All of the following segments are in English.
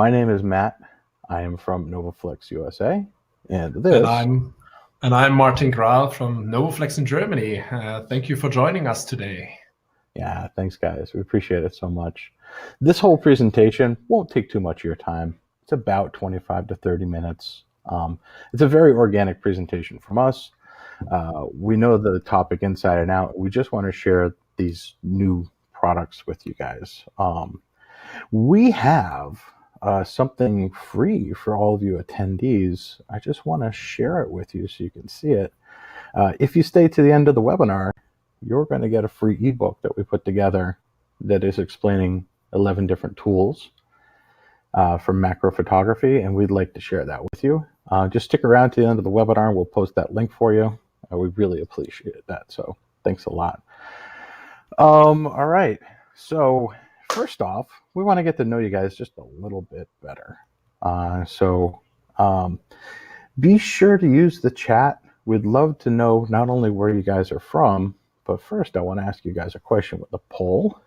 My name is Matt. I am from Novoflex USA, and And this. I'm Martin Grahl from Novoflex in Germany. Thank you for joining us today. Yeah, thanks, guys. We appreciate it so much. This whole presentation won't take too much of your time. It's about 25 to 30 minutes. It's a very organic presentation from us. We know the topic inside and out. We just want to share these new products with you guys. We have something free for all of you attendees. I just want to share it with you so you can see it. If you stay to the end of the webinar, you're going to get a free ebook that we put together that is explaining 11 different tools for macro photography, and we'd like to share that with you. Just stick around to the end of the webinar and we'll post that link for you. We really appreciate that, so thanks a lot. All right, so first off, we want to get to know you guys just a little bit better. Be sure to use the chat. We'd love to know not only where you guys are from, but first I want to ask you guys a question with a poll.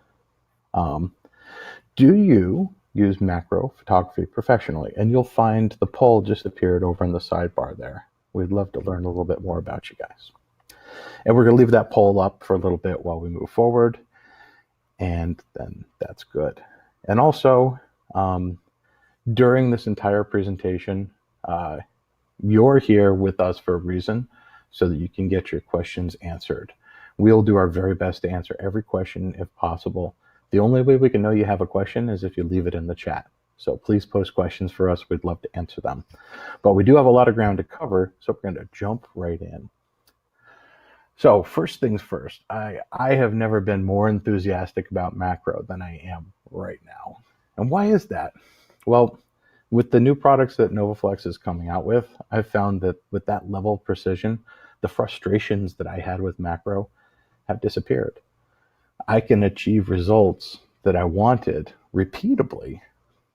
Do you use macro photography professionally? And you'll find the poll just appeared over in the sidebar there. We'd love to learn a little bit more about you guys. And we're going to leave that poll up for a little bit while we move forward. And then that's good. And also, during this entire presentation, you're here with us for a reason so that you can get your questions answered. We'll do our very best to answer every question if possible. The only way we can know you have a question is if you leave it in the chat. So please post questions for us. We'd love to answer them. But we do have a lot of ground to cover, so we're going to jump right in. So first things first, I have never been more enthusiastic about macro than I am right now. And why is that? Well, with the new products that Novoflex is coming out with, I've found that with that level of precision, the frustrations that I had with macro have disappeared. I can achieve results that I wanted repeatably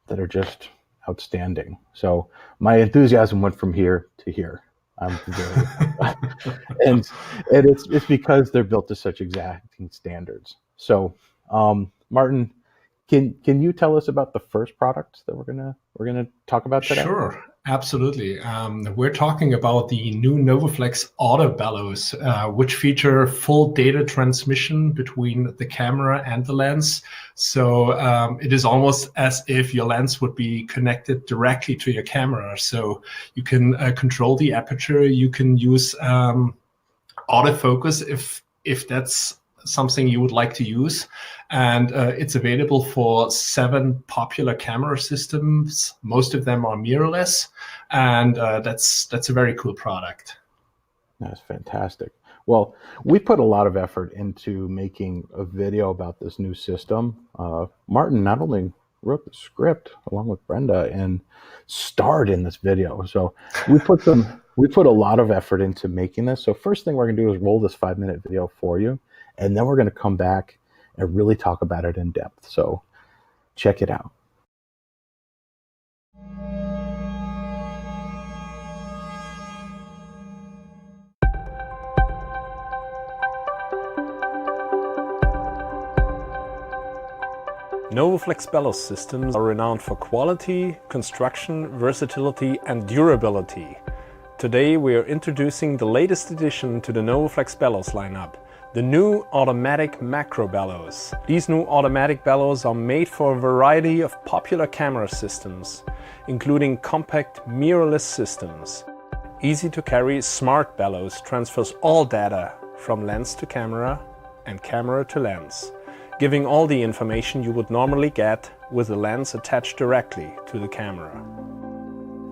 that are just outstanding. So my enthusiasm went from here to here. I'm very and it's because they're built to such exacting standards. So Martin, can you tell us about the first product that we're gonna talk about today? Sure, absolutely. We're talking about the new Novoflex Auto Bellows, which feature full data transmission between the camera and the lens. So it is almost as if your lens would be connected directly to your camera. So you can control the aperture. You can use autofocus if that's something you would like to use. And it's available for 7 popular camera systems. Most of them are mirrorless, and that's a very cool product. That's fantastic. Well, we put a lot of effort into making a video about this new system. Martin not only wrote the script along with Brenda and starred in this video. So we put a lot of effort into making this. So first thing we're gonna do is roll this 5-minute video for you, and then we're gonna come back and really talk about it in depth. So check it out. Novoflex Bellows systems are renowned for quality, construction, versatility, and durability. Today we are introducing the latest addition to the Novoflex Bellows lineup, the new automatic macro bellows. These new automatic bellows are made for a variety of popular camera systems, including compact mirrorless systems. Easy to carry smart bellows transfers all data from lens to camera and camera to lens, giving all the information you would normally get with the lens attached directly to the camera.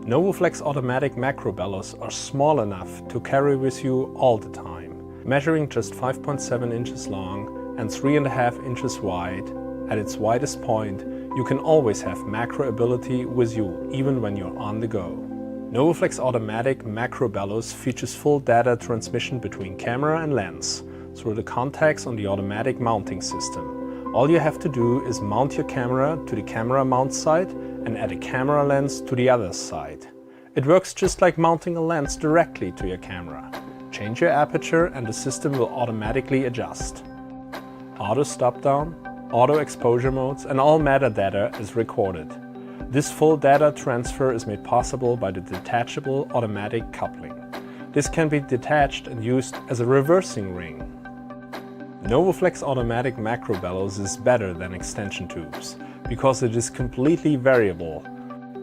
Novoflex automatic macro bellows are small enough to carry with you all the time. Measuring just 5.7 inches long and 3.5 inches wide, at its widest point, you can always have macro ability with you, even when you're on the go. Novoflex automatic macro bellows features full data transmission between camera and lens through the contacts on the automatic mounting system. All you have to do is mount your camera to the camera mount side and add a camera lens to the other side. It works just like mounting a lens directly to your camera. Change your aperture and the system will automatically adjust. Auto stop down, auto exposure modes and all metadata is recorded. This full data transfer is made possible by the detachable automatic coupling. This can be detached and used as a reversing ring. Novoflex automatic macro bellows is better than extension tubes because it is completely variable.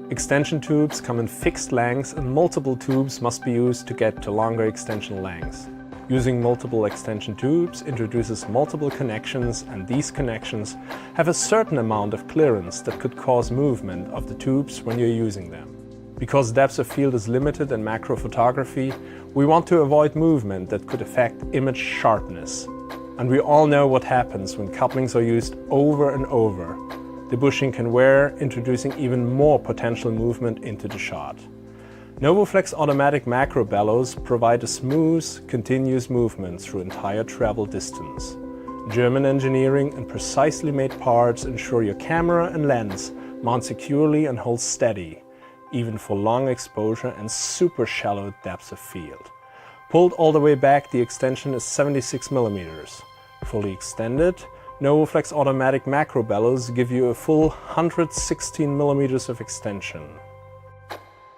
Extension tubes come in fixed lengths and multiple tubes must be used to get to longer extension lengths. Using multiple extension tubes introduces multiple connections, and these connections have a certain amount of clearance that could cause movement of the tubes when you're using them. Because depth of field is limited in macro photography, we want to avoid movement that could affect image sharpness. And we all know what happens when couplings are used over and over. The bushing can wear, introducing even more potential movement into the shot. Novoflex automatic macro bellows provide a smooth, continuous movement through entire travel distance. German engineering and precisely made parts ensure your camera and lens mount securely and hold steady, even for long exposure and super shallow depths of field. Pulled all the way back, the extension is 76 mm. Fully extended, Novoflex automatic macro bellows give you a full 116 mm of extension.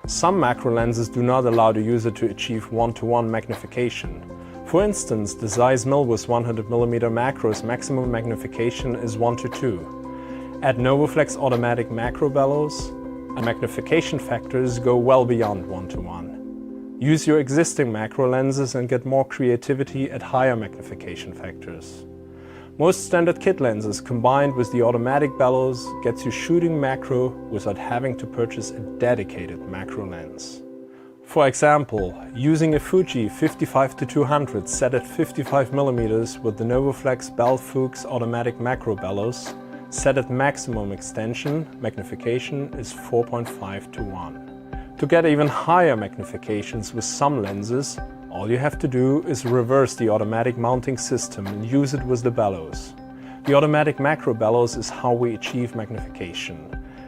Some macro lenses do not allow the user to achieve one-to-one magnification. For instance, the Zeiss Milbus 100mm macro's maximum magnification is 1:2. At Novoflex automatic macro bellows, the magnification factors go well beyond 1:1. Use your existing macro lenses and get more creativity at higher magnification factors. Most standard kit lenses combined with the automatic bellows gets you shooting macro without having to purchase a dedicated macro lens. For example, using a Fuji 55-200 set at 55 mm with the Novoflex Bell Fuchs automatic macro bellows, set at maximum extension, magnification is 4.5:1. To get even higher magnifications with some lenses, all you have to do is reverse the automatic mounting system and use it with the bellows. The automatic macro bellows is how we achieve magnification.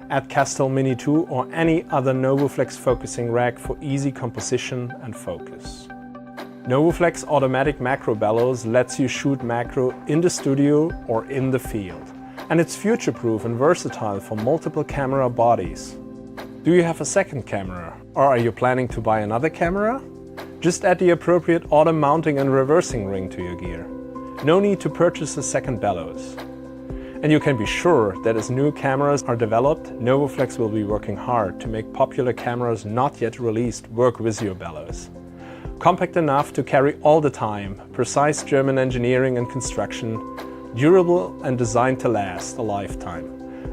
Add Castile Mini 2 or any other Novoflex focusing rack for easy composition and focus. Novoflex automatic macro bellows lets you shoot macro in the studio or in the field. And it's future-proof and versatile for multiple camera bodies. Do you have a second camera? Or are you planning to buy another camera? Just add the appropriate auto mounting and reversing ring to your gear. No need to purchase a second bellows. And you can be sure that as new cameras are developed, Novoflex will be working hard to make popular cameras not yet released work with your bellows. Compact enough to carry all the time, precise German engineering and construction, durable and designed to last a lifetime,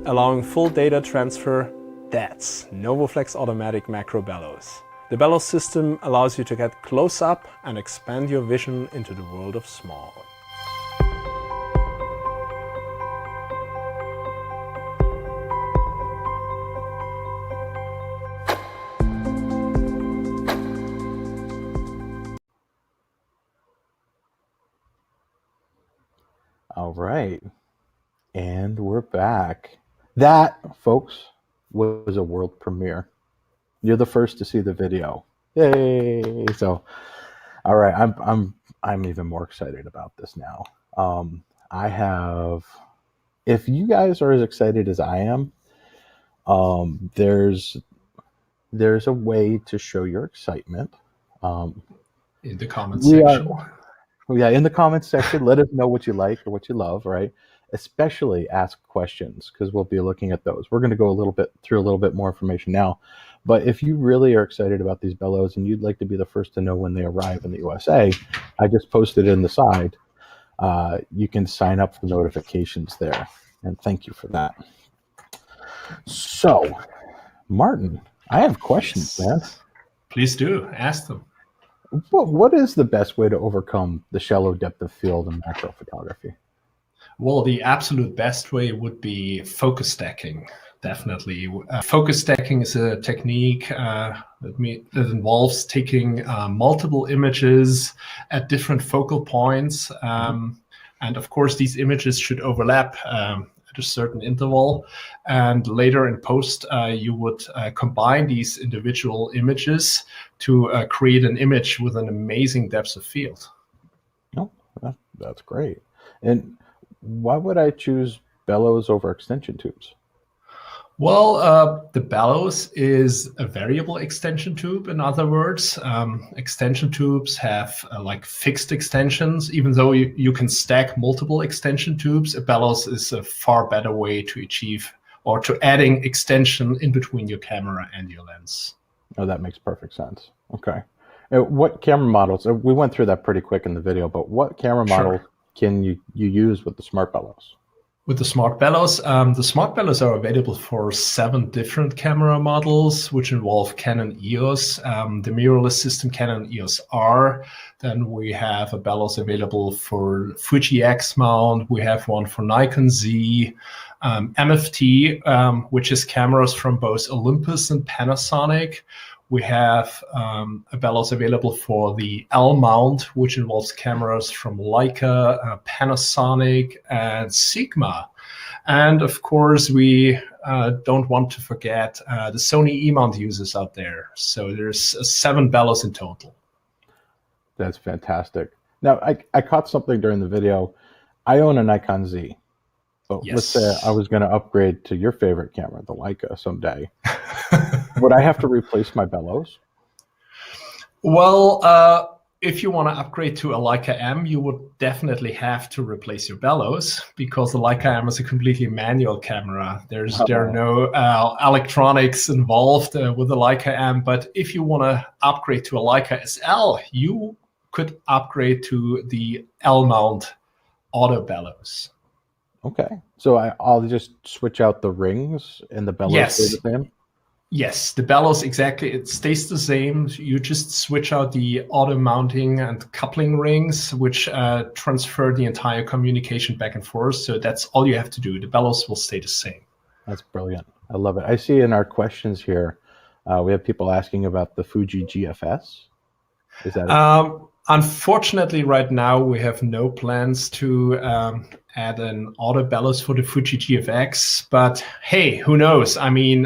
allowing full data transfer. That's Novoflex automatic macro bellows. The bellows system allows you to get close up and expand your vision into the world of small. All right, and we're back. That, folks, was a world premiere. You're the first to see the video. Yay! So, all right, I'm even more excited about this now. I have, if you guys are as excited as I am, there's a way to show your excitement. In the comments section. Yeah, in the comments section, let us know what you like or what you love, right? Especially ask questions, because we'll be looking at those. We're going to go through a little bit more information now. But if you really are excited about these bellows and you'd like to be the first to know when they arrive in the USA, I just posted in the side. You can sign up for notifications there. And thank you for that. So, Martin, I have questions, man. Please do. Ask them. What is the best way to overcome the shallow depth of field in macro photography? Well, the absolute best way would be focus stacking, definitely. Focus stacking is a technique that involves taking multiple images at different focal points. And of course, these images should overlap at a certain interval. And later in post, you would combine these individual images to create an image with an amazing depth of field. Oh, that's great. And why would I choose bellows over extension tubes? Well, the bellows is a variable extension tube. In other words, extension tubes have like fixed extensions. Even though you can stack multiple extension tubes, a bellows is a far better way to achieve or to adding extension in between your camera and your lens. Oh, that makes perfect sense. Okay. What camera models, we went through that pretty quick in the video, but what camera model can you use with the smart bellows? With the smart bellows, are available for 7 different camera models, which involve Canon EOS, the mirrorless system Canon EOS R. Then we have a bellows available for Fuji X mount. We have one for Nikon Z, MFT, which is cameras from both Olympus and Panasonic. We have a bellows available for the L mount, which involves cameras from Leica, Panasonic, and Sigma. And of course, we don't want to forget the Sony E-mount users out there. So there's 7 bellows in total. That's fantastic. Now, I caught something during the video. I own a Nikon Z. But let's say I was going to upgrade to your favorite camera, the Leica, someday. Would I have to replace my bellows? Well, if you want to upgrade to a Leica M, you would definitely have to replace your bellows because the Leica M is a completely manual camera. There are no electronics involved with the Leica M. But if you want to upgrade to a Leica SL, you could upgrade to the L mount Auto Bellows. Okay, so I'll just switch out the rings and the bellows stay the same? Yes, the bellows, exactly. It stays the same. You just switch out the auto mounting and coupling rings, which transfer the entire communication back and forth. So that's all you have to do. The bellows will stay the same. That's brilliant. I love it. I see in our questions here, we have people asking about the Fuji GFS. Is that it? Unfortunately, right now, we have no plans to add an auto bellows for the Fuji GFX, but hey, who knows? I mean,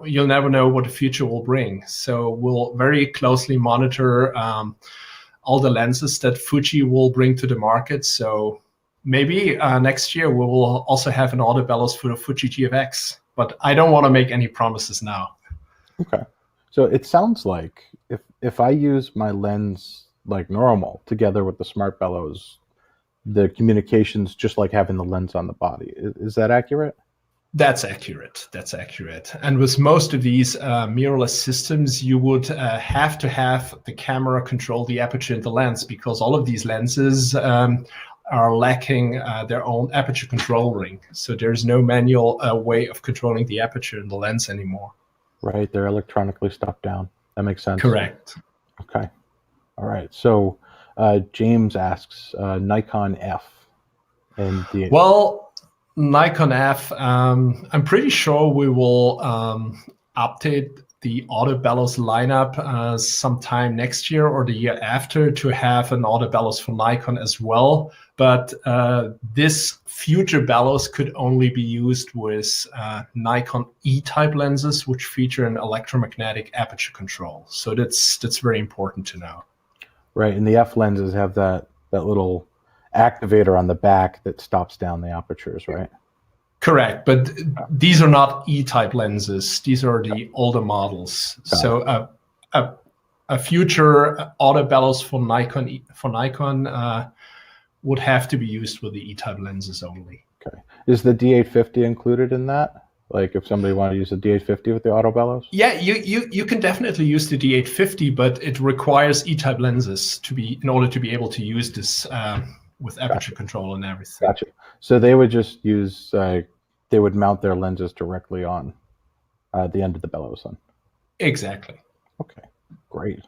you'll never know what the future will bring. So we'll very closely monitor all the lenses that Fuji will bring to the market. So maybe next year we will also have an auto bellows for the Fuji GFX, but I don't want to make any promises now. Okay. So it sounds like if I use my lens like normal together with the smart bellows, the communication's just like having the lens on the body. Is that accurate? That's accurate. That's accurate. And with most of these mirrorless systems, you would have to have the camera control the aperture in the lens because all of these lenses are lacking their own aperture control ring. So there's no manual way of controlling the aperture in the lens anymore. Right. They're electronically stopped down. That makes sense. Correct. Okay. All right. So James asks Nikon F. Well, Nikon F, I'm pretty sure we will update the Auto Bellows lineup sometime next year or the year after to have an Auto Bellows for Nikon as well. But this future bellows could only be used with Nikon E-type lenses, which feature an electromagnetic aperture control. So that's very important to know. Right, and the F lenses have that little activator on the back that stops down the apertures, right? Correct, but these are not E-type lenses. These are the older models. So a future Auto Bellows for Nikon would have to be used with the E-type lenses only. Okay. Is the D850 included in that? Like if somebody wanted to use a D850 with the Auto Bellows? Yeah, you can definitely use the D850, but it requires E-type lenses in order to be able to use this with aperture control and everything. Gotcha. So they would just use they would mount their lenses directly on the end of the bellows then. Exactly. Okay, great.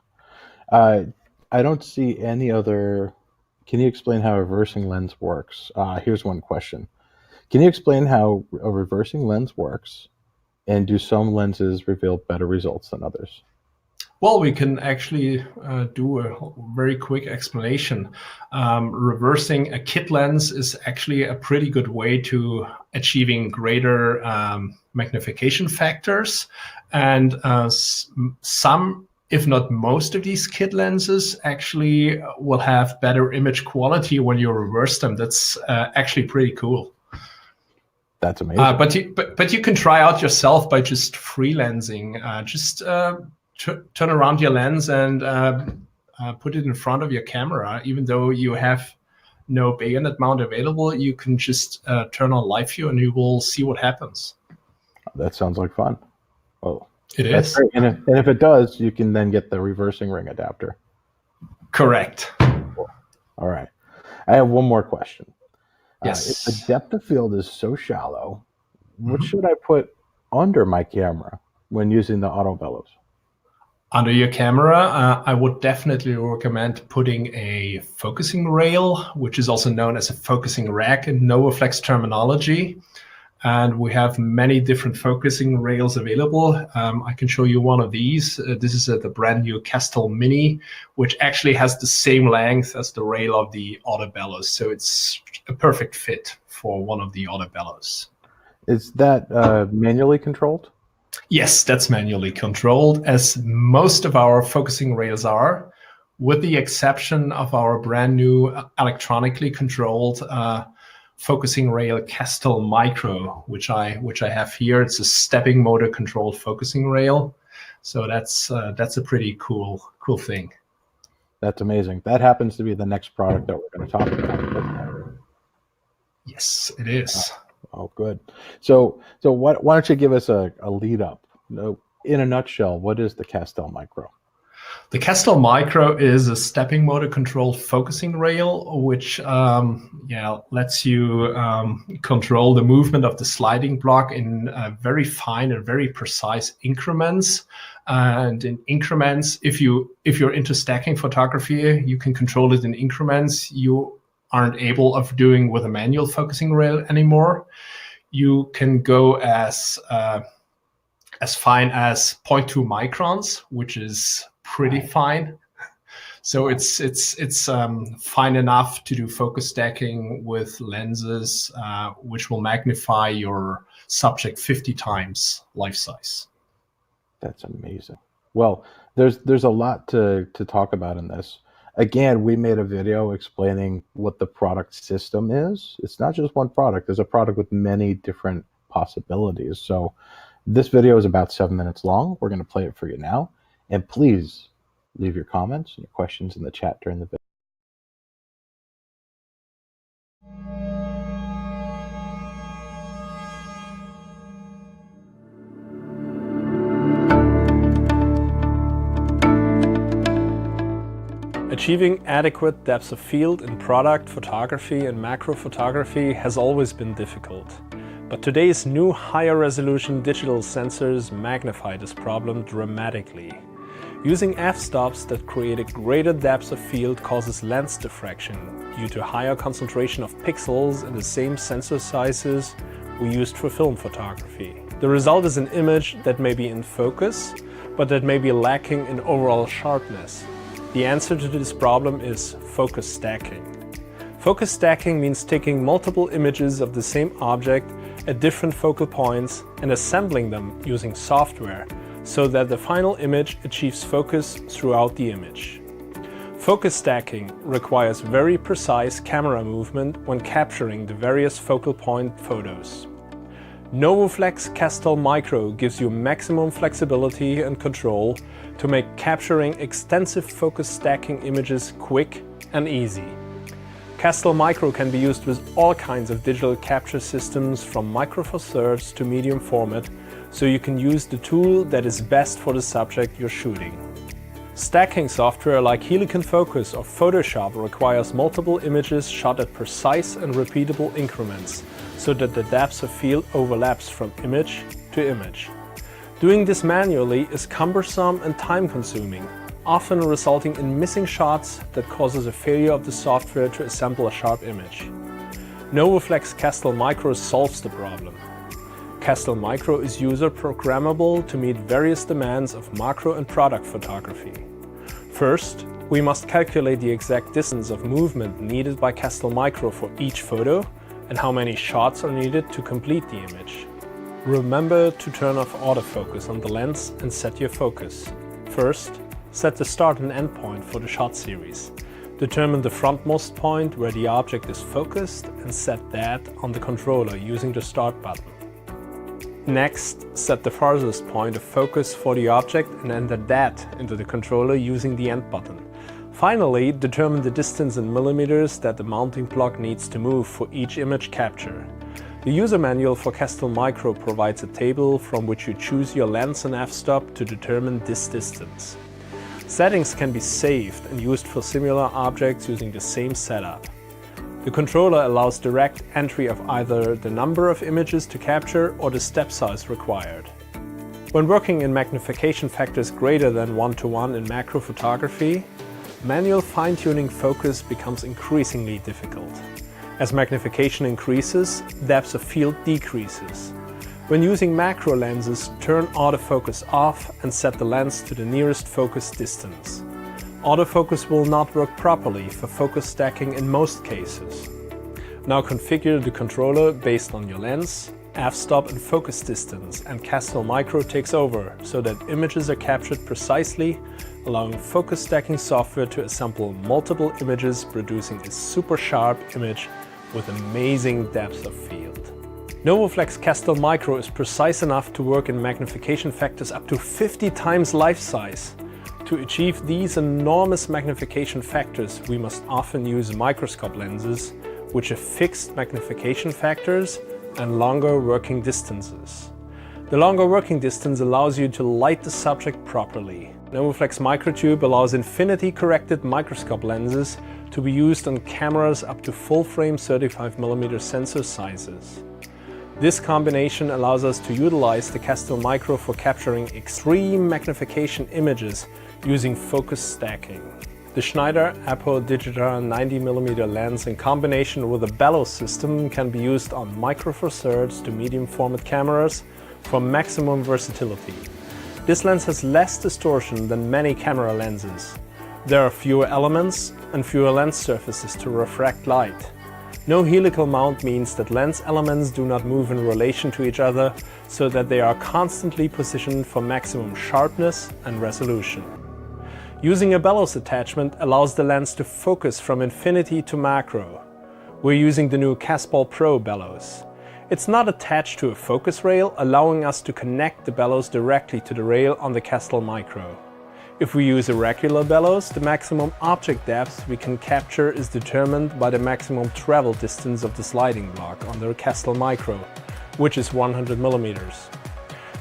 I don't see any other. Can you explain how a reversing lens works? Here's one question. Can you explain how a reversing lens works, and do some lenses reveal better results than others? Well, we can actually do a very quick explanation. Reversing a kit lens is actually a pretty good way to achieving greater magnification factors. And some, if not most of these kit lenses actually will have better image quality when you reverse them. That's actually pretty cool. That's amazing. But you can try out yourself by just freelancing. Turn around your lens and put it in front of your camera. Even though you have no bayonet mount available, you can just turn on live view and you will see what happens. That sounds like fun. Oh, it is. Great. And if it does, you can then get the reversing ring adapter. Correct. Cool. All right. I have one more question. Yes. If the depth of field is so shallow, what should I put under my camera when using the Auto Bellows? Under your camera, I would definitely recommend putting a focusing rail, which is also known as a focusing rack in Novoflex terminology. And we have many different focusing rails available. I can show you one of these. This is the brand new Castile Mini, which actually has the same length as the rail of the Auto Bellows. So it's a perfect fit for one of the Auto Bellows. Is that manually controlled? Yes, that's manually controlled, as most of our focusing rails are, with the exception of our brand new electronically controlled focusing rail CASTEL-Micro, which I have here. It's a stepping motor controlled focusing rail. So that's a pretty cool thing. That's amazing. That happens to be the next product that we're going to talk about. Yes, it is. Oh, good. So why don't you give us a lead up? In a nutshell, what is the CASTEL-Micro? The CASTEL-Micro is a stepping motor controlled focusing rail, which lets you control the movement of the sliding block in very fine and very precise increments. And in increments, if you're into stacking photography, you can control it in increments you aren't able of doing with a manual focusing rail anymore. You can go as fine as 0.2 microns, which is pretty fine. So it's fine enough to do focus stacking with lenses, which will magnify your subject 50 times life size. That's amazing. Well, there's a lot to talk about in this. Again, we made a video explaining what the product system is. It's not just one product. There's a product with many different possibilities. So this video is about 7 minutes long. We're going to play it for you now. And please leave your comments and your questions in the chat during the video. Achieving adequate depth of field in product photography and macro photography has always been difficult. But today's new higher resolution digital sensors magnify this problem dramatically. Using f-stops that create a greater depth of field causes lens diffraction due to higher concentration of pixels in the same sensor sizes we used for film photography. The result is an image that may be in focus, but that may be lacking in overall sharpness. The answer to this problem is focus stacking. Focus stacking means taking multiple images of the same object at different focal points and assembling them using software so that the final image achieves focus throughout the image. Focus stacking requires very precise camera movement when capturing the various focal point photos. Novoflex CASTEL-Micro gives you maximum flexibility and control to make capturing extensive focus stacking images quick and easy. CASTEL-Micro can be used with all kinds of digital capture systems from Micro Four Thirds to medium format, so you can use the tool that is best for the subject you're shooting. Stacking software like Helicon Focus or Photoshop requires multiple images shot at precise and repeatable increments, so that the depth of field overlaps from image to image. Doing this manually is cumbersome and time-consuming, often resulting in missing shots that causes a failure of the software to assemble a sharp image. Novoflex CASTEL-Micro solves the problem. CASTEL-Micro is user-programmable to meet various demands of macro and product photography. First, we must calculate the exact distance of movement needed by CASTEL-Micro for each photo and how many shots are needed to complete the image. Remember to turn off autofocus on the lens and set your focus. First, set the start and end point for the shot series. Determine the frontmost point where the object is focused and set that on the controller using the Start button. Next, set the farthest point of focus for the object and enter that into the controller using the End button. Finally, determine the distance in millimeters that the mounting block needs to move for each image capture. The user manual for CASTEL-Micro provides a table from which you choose your lens and f-stop to determine this distance. Settings can be saved and used for similar objects using the same setup. The controller allows direct entry of either the number of images to capture or the step size required. When working in magnification factors greater than 1:1 in macro photography, manual fine-tuning focus becomes increasingly difficult. As magnification increases, depth of field decreases. When using macro lenses, turn autofocus off and set the lens to the nearest focus distance. Autofocus will not work properly for focus stacking in most cases. Now configure the controller based on your lens, f-stop and focus distance, and CASTEL-Micro takes over so that images are captured precisely, allowing focus stacking software to assemble multiple images, producing a super sharp image with amazing depth of field. Novoflex CASTEL-Micro is precise enough to work in magnification factors up to 50 times life size. To achieve these enormous magnification factors, we must often use microscope lenses, which have fixed magnification factors and longer working distances. The longer working distance allows you to light the subject properly. Novoflex Microtube allows infinity-corrected microscope lenses to be used on cameras up to full-frame 35mm sensor sizes. This combination allows us to utilize the CASTEL-Micro for capturing extreme magnification images using focus stacking. The Schneider Apo Digita 90mm lens in combination with a Bellows system can be used on micro four thirds to medium format cameras for maximum versatility. This lens has less distortion than many camera lenses. There are fewer elements and fewer lens surfaces to refract light. No helical mount means that lens elements do not move in relation to each other, so that they are constantly positioned for maximum sharpness and resolution. Using a Bellows attachment allows the lens to focus from infinity to macro. We're using the new Auto Bellows. It's not attached to a focus rail, allowing us to connect the bellows directly to the rail on the CASTEL-Micro. If we use a regular bellows, the maximum object depth we can capture is determined by the maximum travel distance of the sliding block on the CASTEL-Micro, which is 100mm.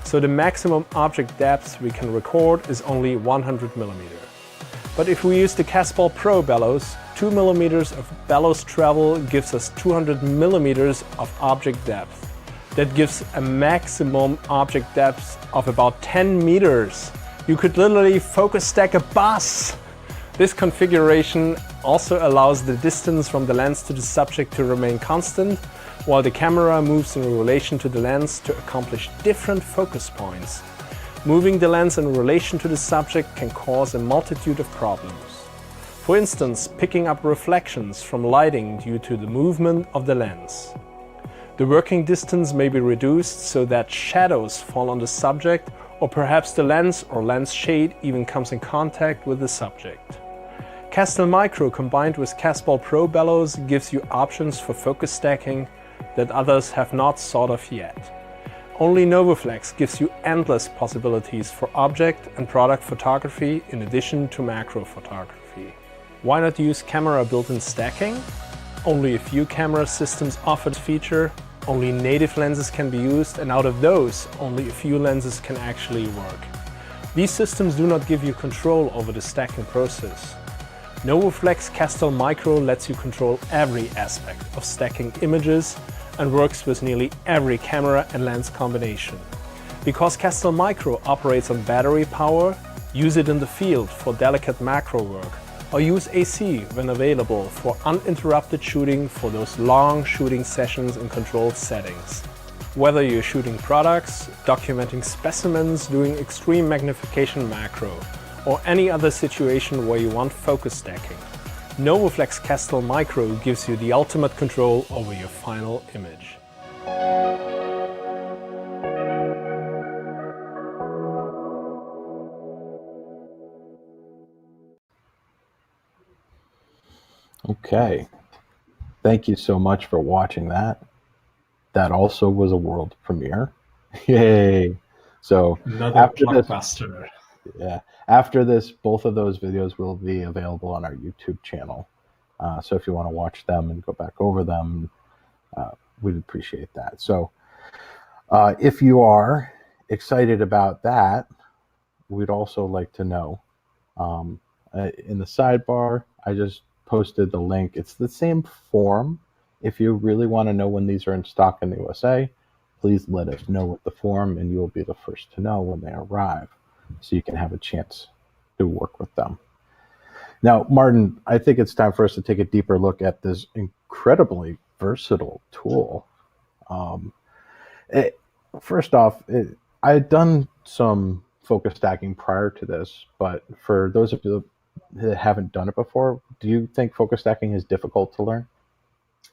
So the maximum object depth we can record is only 100mm. But if we use the Auto Bellows, 2mm of bellows travel gives us 200mm of object depth. That gives a maximum object depth of about 10 meters. You could literally focus stack a bus! This configuration also allows the distance from the lens to the subject to remain constant, while the camera moves in relation to the lens to accomplish different focus points. Moving the lens in relation to the subject can cause a multitude of problems. For instance, picking up reflections from lighting due to the movement of the lens. The working distance may be reduced so that shadows fall on the subject, or perhaps the lens or lens shade even comes in contact with the subject. CASTEL-Micro combined with Auto Bellows gives you options for focus stacking that others have not thought of yet. Only Novoflex gives you endless possibilities for object and product photography in addition to macro photography. Why not use camera built-in stacking? Only a few camera systems offer this feature. Only native lenses can be used, and out of those, only a few lenses can actually work. These systems do not give you control over the stacking process. Novoflex CASTEL-Micro lets you control every aspect of stacking images and works with nearly every camera and lens combination. Because CASTEL-Micro operates on battery power, use it in the field for delicate macro work, or use AC when available for uninterrupted shooting for those long shooting sessions in controlled settings. Whether you're shooting products, documenting specimens, doing extreme magnification macro, or any other situation where you want focus stacking, Novoflex CASTEL-Micro gives you the ultimate control over your final image. Okay. Thank you so much for watching that. That also was a world premiere. Yay. So Another after this, blockbuster. yeah, after this, both of those videos will be available on our YouTube channel. So if you want to watch them and go back over them, we'd appreciate that. So if you are excited about that, we'd also like to know. In the sidebar, I just posted the link. It's the same form. If you really want to know when these are in stock in the USA, please let us know with the form, and you'll be the first to know when they arrive, so you can have a chance to work with them. Now, Martin, I think it's time for us to take a deeper look at this incredibly versatile tool. First off, I had done some focus stacking prior to this, but for those of you that haven't done it before, do you think focus stacking is difficult to learn?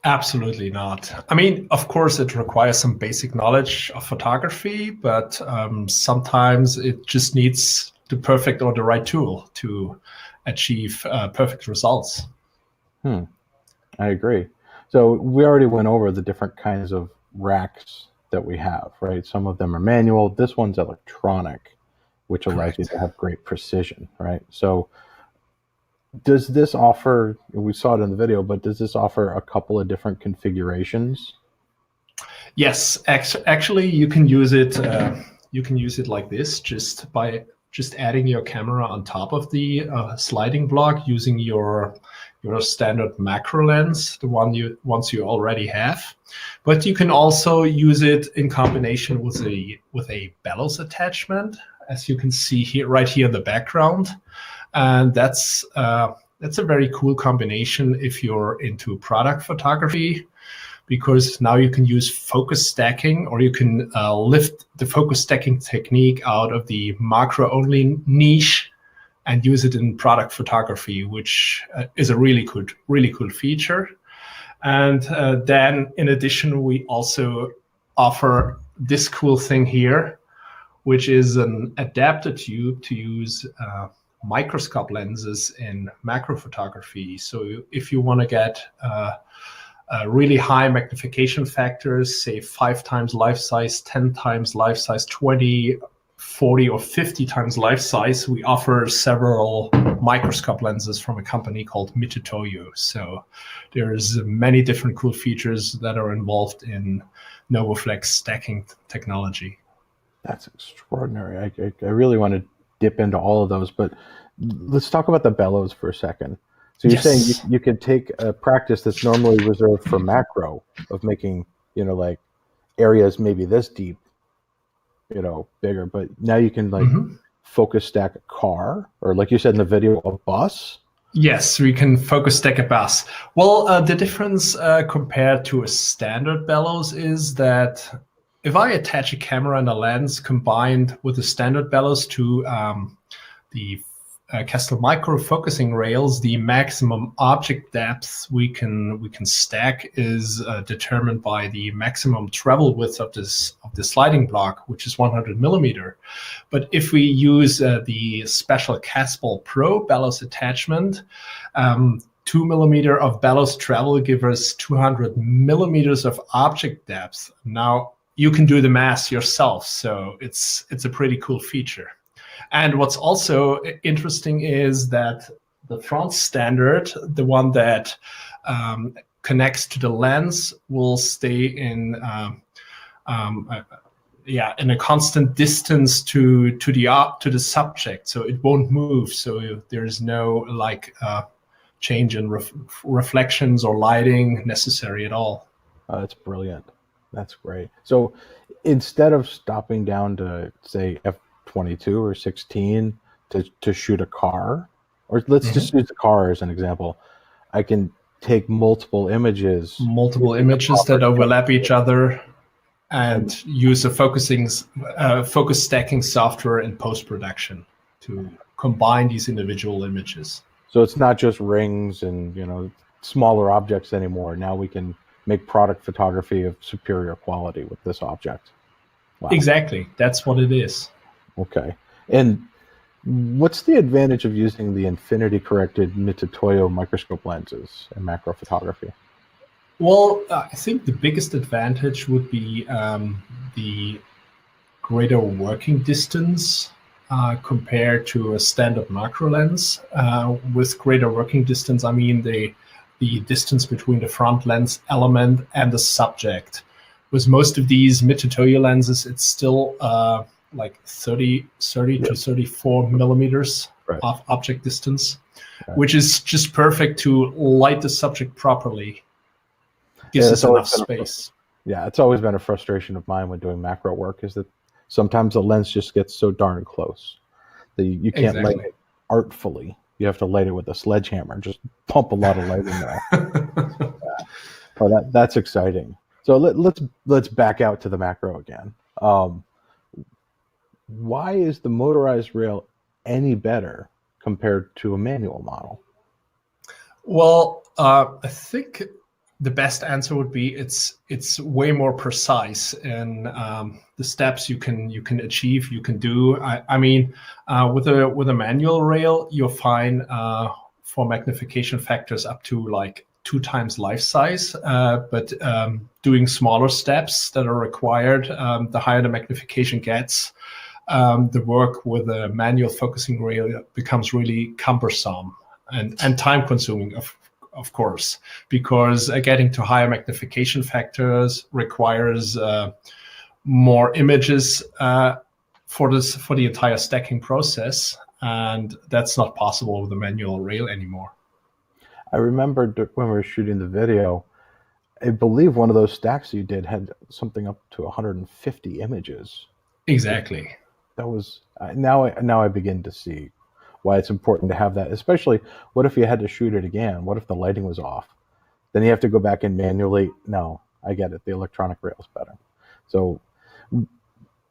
Absolutely not. I mean, of course, it requires some basic knowledge of photography, but sometimes it just needs the perfect or the right tool to achieve perfect results. I agree. So we already went over the different kinds of racks that we have, right? Some of them are manual. This one's electronic, which allows you to have great precision, right? So does this offer, we saw it in the video, but does this offer a couple of different configurations? Yes, actually, you can use it. You can use it like this, just by adding your camera on top of the sliding block using your standard macro lens, the ones you already have. But you can also use it in combination with a bellows attachment, as you can see here, right here in the background, and that's a very cool combination if you're into product photography, because now you can use focus stacking, or you can lift the focus stacking technique out of the macro only niche and use it in product photography, which is a really cool feature. And then in addition, we also offer this cool thing here, which is an adapter tube to use microscope lenses in macro photography. So if you want to get really high magnification factors, say 5 times life size, 10 times life size, 20, 40, or 50 times life size, we offer several microscope lenses from a company called Mitutoyo. So there's many different cool features that are involved in Novoflex stacking technology. That's extraordinary. I really want to dip into all of those, but let's talk about the bellows for a second. So you're saying you could take a practice that's normally reserved for macro of making, like areas maybe this deep, bigger, but now you can like focus stack a car, or like you said in the video, a bus. Yes, we can focus stack a bus. Well, the difference compared to a standard bellows is that if I attach a camera and a lens combined with a standard bellows to the CASTEL-Micro focusing rails, the maximum object depth we can stack is determined by the maximum travel width of the sliding block, which is 100 millimeter. But if we use the special CASTEL Pro bellows attachment, 2 millimeter of bellows travel gives us 200 millimeters of object depth. Now you can do the math yourself, so it's a pretty cool feature. And what's also interesting is that the front standard, the one that connects to the lens, will stay in a constant distance to the subject, so it won't move. So there's no change in reflections or lighting necessary at all. That's brilliant. That's great. So instead of stopping down to say f22 or 16 to shoot a car, or let's just use the car as an example, I can take multiple images that overlap each other and use a focus stacking software in post-production to combine these individual images. So it's not just rings and smaller objects anymore. Now we can make product photography of superior quality with this object. Wow. Exactly. That's what it is. Okay. And What's the advantage of using the infinity-corrected Mitutoyo microscope lenses in macro photography? Well, I think the biggest advantage would be the greater working distance compared to a standard macro lens. With greater working distance, I mean the distance between the front lens element and the subject. With most of these Mitutoyo lenses, it's still like 30 to 34 millimeters of object distance, which is just perfect to light the subject properly. Gives us enough space. Yeah, it's always been a frustration of mine when doing macro work, is that sometimes the lens just gets so darn close that you can't light it artfully. You have to light it with a sledgehammer and just pump a lot of light in there. Oh, that's exciting. So let's back out to the macro again. Why is the motorized rail any better compared to a manual model? Well, I think the best answer would be it's way more precise in the steps you can achieve, you can do. I mean, with a manual rail, you'll find for magnification factors up to like 2 times life size, but doing smaller steps that are required, the higher the magnification gets, the work with a manual focusing rail becomes really cumbersome and time consuming, of course, because getting to higher magnification factors requires more images for the entire stacking process, and that's not possible with a manual rail anymore. I remember when we were shooting the video, I believe one of those stacks you did had something up to 150 images. Exactly. That was now I begin to see why it's important to have that, especially what if you had to shoot it again? What if the lighting was off? Then you have to go back and manually. No, I get it. The electronic rail is better. So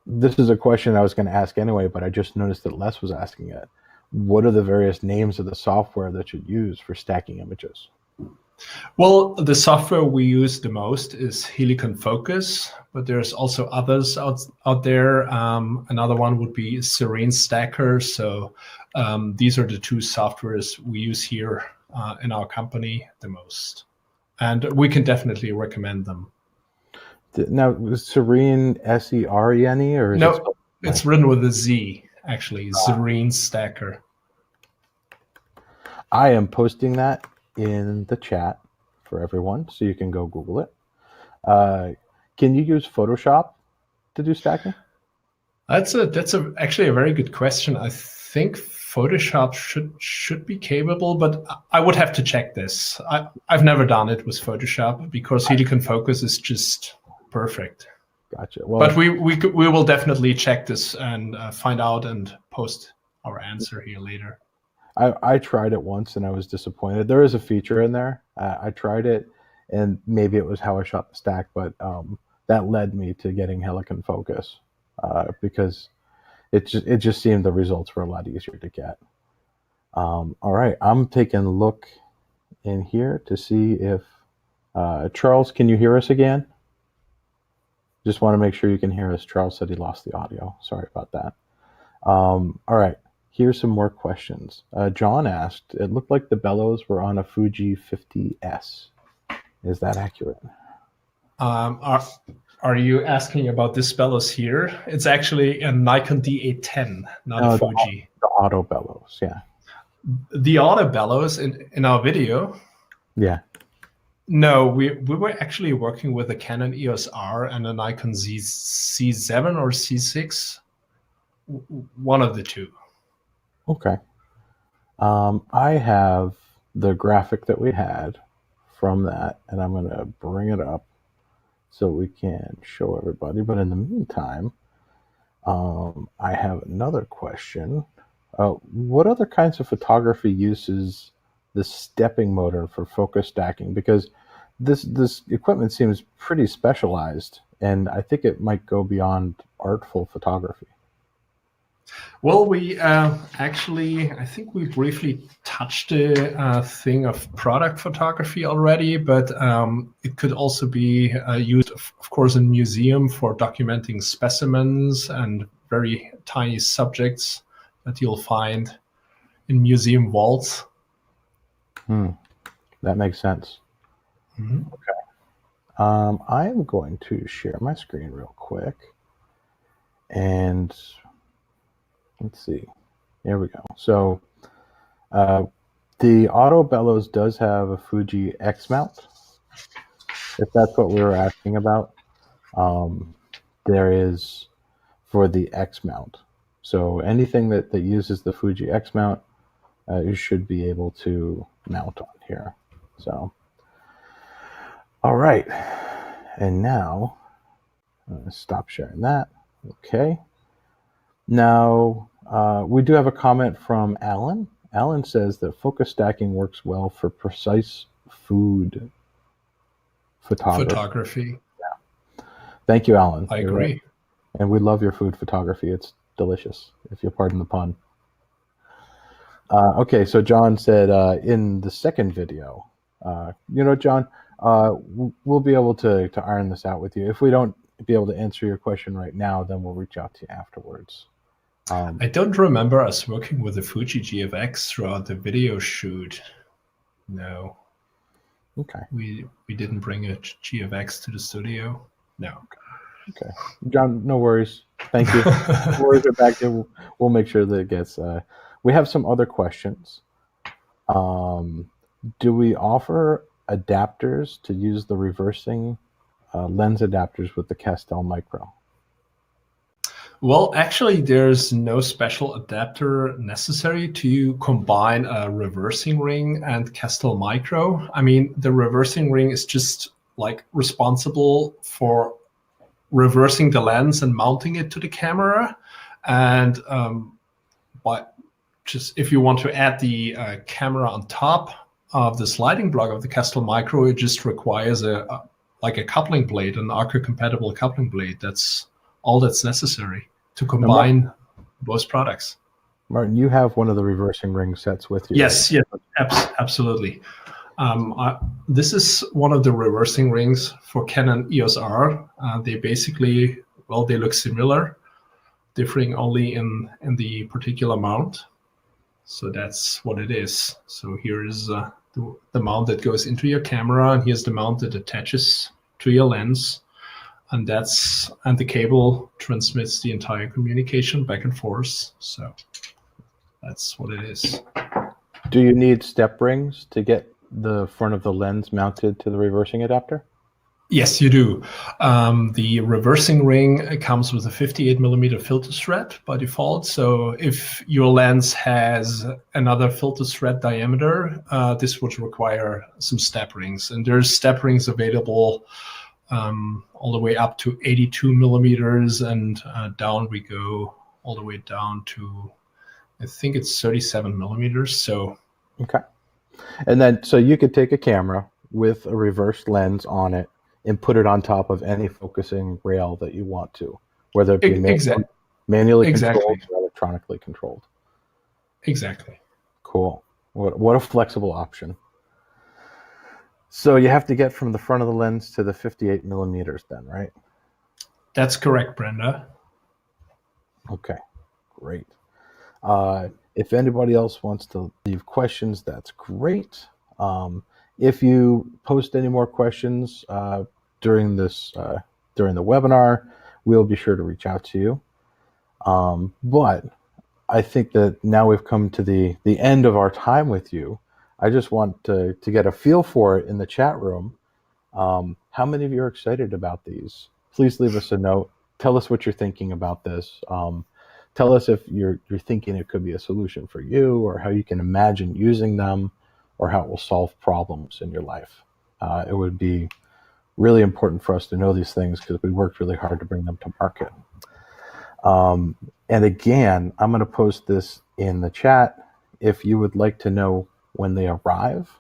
this is a question I was going to ask anyway, but I just noticed that Les was asking it. What are the various names of the software that you use for stacking images? Well, the software we use the most is Helicon Focus, but there's also others out there. Another one would be Serene Stacker. So these are the 2 softwares we use here in our company the most, and we can definitely recommend them. Now, Serene, S-E-R-E-N-E, or is no? It's written with a Z, actually. Serene Stacker. I am posting that in the chat for everyone, so you can go Google it. Can you use Photoshop to do stacking? That's actually a very good question. I think Photoshop should be capable, but I would have to check this. I've never done it with Photoshop because Helicon Focus is just perfect. Gotcha. Well, but we will definitely check this and find out and post our answer here later. I tried it once and I was disappointed. There is a feature in there. I tried it, and maybe it was how I shot the stack, but that led me to getting Helicon Focus because it just seemed the results were a lot easier to get. All right, I'm taking a look in here to see if Charles, can you hear us again? Just want to make sure you can hear us. Charles said he lost the audio. Sorry about that. All right. Here's some more questions. John asked, it looked like the bellows were on a Fuji 50S. Is that accurate? Are you asking about this bellows here? It's actually a Nikon D810, not a Fuji. The Auto Bellows, yeah. The Auto Bellows in our video? Yeah. No, we were actually working with a Canon EOS R and a Nikon C7 or C6. One of the 2. Okay. I have the graphic that we had from that, and I'm going to bring it up so we can show everybody. But in the meantime, I have another question. What other kinds of photography uses the stepping motor for focus stacking? Because this equipment seems pretty specialized, and I think it might go beyond artful photography. Well, we actually, I think we briefly touched the thing of product photography already, but it could also be used, of course, in museum for documenting specimens and very tiny subjects. that you'll find in museum vaults. That makes sense. Mm-hmm. Okay. I am going to share my screen real quick. And let's see. There we go. So the Auto Bellows does have a Fuji X mount, if that's what we were asking about. There is for the X mount. So anything that uses the Fuji X mount, you should be able to mount on here. So, all right. And now, I'm going to stop sharing that. Okay. Now, we do have a comment from Alan. Alan says that focus stacking works well for precise food photography. Yeah. Thank you, Alan. I agree. Right. And we love your food photography. It's delicious, if you'll pardon the pun. Okay, so John said in the second video, John, we'll be able to iron this out with you. If we don't be able to answer your question right now, then we'll reach out to you afterwards. I don't remember us working with the Fuji GFX throughout the video shoot. No. Okay. We didn't bring a GFX to the studio. No. Okay. John, no worries. Thank you. No worries, we're back there. We'll make sure that it gets... we have some other questions. Do we offer adapters to use the reversing lens adapters with the CASTEL-Micro? Well, actually, there's no special adapter necessary to combine a reversing ring and CASTEL-Micro. I mean, the reversing ring is just like responsible for reversing the lens and mounting it to the camera. And but just if you want to add the camera on top of the sliding block of the CASTEL-Micro, it just requires a coupling blade, an Arco-compatible coupling blade. That's all that's necessary to combine both products. Martin, you have one of the reversing ring sets with you. Yes, right? Yes, absolutely. This is one of the reversing rings for Canon EOS R. They basically, well, they look similar, differing only in the particular mount. So that's what it is. So here is the mount that goes into your camera, and here's the mount that attaches to your lens. And the cable transmits the entire communication back and forth. So that's what it is. Do you need step rings to get the front of the lens mounted to the reversing adapter? Yes, you do. The reversing ring comes with a 58mm filter thread by default. So if your lens has another filter thread diameter, this would require some step rings. And there's step rings available all the way up to 82mm, and down we go all the way down to, I think it's 37mm. So okay. And then, so you could take a camera with a reversed lens on it and put it on top of any focusing rail that you want to, whether it be manually controlled or electronically controlled. Exactly. Cool. What a flexible option. So you have to get from the front of the lens to the 58mm then, right? That's correct, Brenda. Okay, great. If anybody else wants to leave questions, that's great. If you post any more questions during the webinar, we'll be sure to reach out to you. But I think that now we've come to the end of our time with you. I just want to get a feel for it in the chat room. How many of you are excited about these? Please leave us a note. Tell us what you're thinking about this. Tell us if you're thinking it could be a solution for you, or how you can imagine using them, or how it will solve problems in your life. It would be really important for us to know these things because we worked really hard to bring them to market. And again, I'm going to post this in the chat. If you would like to know when they arrive,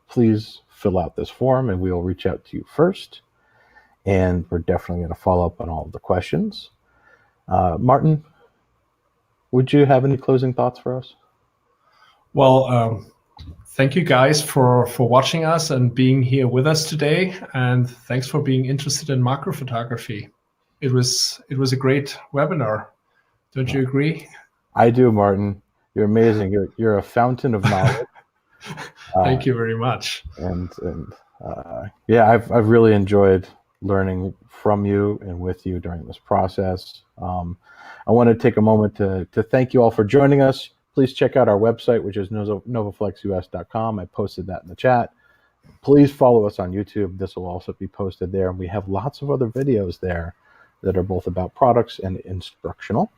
please fill out this form and we will reach out to you first. And we're definitely going to follow up on all of the questions. Martin, would you have any closing thoughts for us? Well, thank you guys for watching us and being here with us today. And thanks for being interested in macro photography. It was a great webinar. Don't you agree? I do, Martin. You're amazing. You're a fountain of knowledge. Thank you very much. And yeah, I've really enjoyed learning from you and with you during this process. I want to take a moment to thank you all for joining us. Please check out our website, which is novoflexus.com. I posted that in the chat. Please follow us on YouTube. This will also be posted there. And we have lots of other videos there that are both about products and instructional.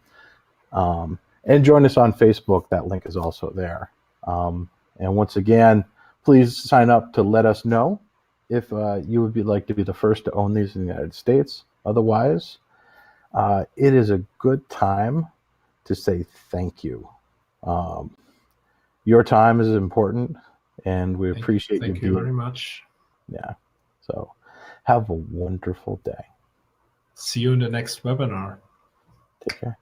And join us on Facebook. That link is also there. And once again, please sign up to let us know if you would like to be the first to own these in the United States. Otherwise, it is a good time to say thank you. Your time is important, and we appreciate you. Thank you very much. Yeah. So have a wonderful day. See you in the next webinar. Take care.